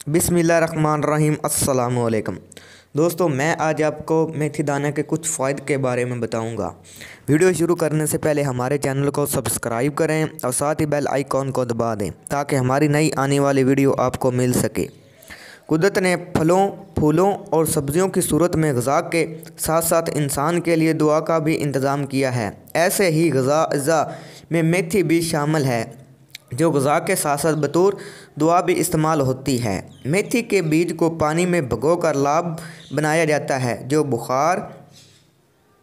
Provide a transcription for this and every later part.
बिस्मिल्लाहिर्रहमानिर्रहीम अस्सलाम वालेकुम। दोस्तों, मैं आज आपको मेथी दाने के कुछ फ़ायदे के बारे में बताऊंगा। वीडियो शुरू करने से पहले हमारे चैनल को सब्सक्राइब करें और साथ ही बेल आइकॉन को दबा दें ताकि हमारी नई आने वाली वीडियो आपको मिल सके। कुदरत ने फलों, फूलों और सब्जियों की सूरत में ग़िज़ा के साथ साथ इंसान के लिए दुआ का भी इंतज़ाम किया है। ऐसे ही ग़िज़ा अज़ा में मेथी भी शामिल है जो ग़िज़ा के साथ साथ बतौर दुआ भी इस्तेमाल होती है। मेथी के बीज को पानी में भिगोकर लाभ बनाया जाता है जो बुखार,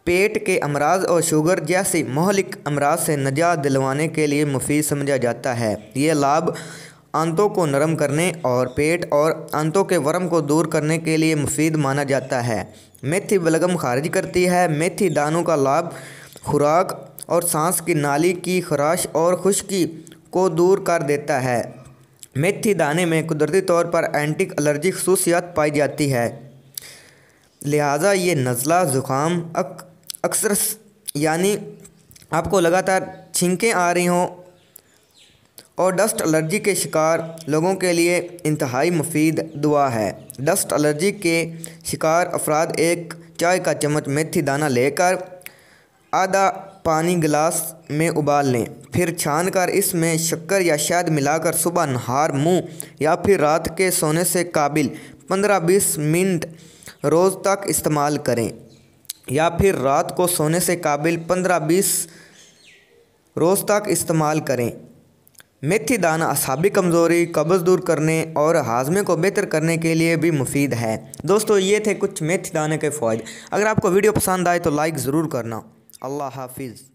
पेट के अमराज और शुगर जैसी महलिक अमराज से निजात दिलवाने के लिए मुफीद समझा जाता है। ये लाभ आंतों को नरम करने और पेट और आंतों के वर्म को दूर करने के लिए मुफीद माना जाता है। मेथी बलगम खारिज करती है। मेथी दानों का लाभ खुराक और सांस की नाली की खराश और खुश्की को दूर कर देता है। मेथी दाने में कुदरती तौर पर एंटी एलर्जी खसूसियात पाई जाती है, लिहाजा ये नज़ला, ज़ुकाम, अक्सर यानी आपको लगातार छींकें आ रही हों और डस्ट एलर्जी के शिकार लोगों के लिए इंतहाई मुफीद दुआ है। डस्ट एलर्जी के शिकार अफराद एक चाय का चम्मच मेथी दाना लेकर आधा पानी गिलास में उबाल लें, फिर छानकर इसमें शक्कर या शहद मिलाकर सुबह नहार मुंह या फिर रात के सोने से काबिल 15-20 मिनट रोज़ तक इस्तेमाल करें या फिर रात को सोने से काबिल 15-20 रोज़ तक इस्तेमाल करें। मेथी दाना असाबी कमज़ोरी, कब्ज़ दूर करने और हाजमे को बेहतर करने के लिए भी मुफीद है। दोस्तों, ये थे कुछ मेथी दाने के फ़ायदे। अगर आपको वीडियो पसंद आए तो लाइक ज़रूर करना। अल्लाह हाफिज़।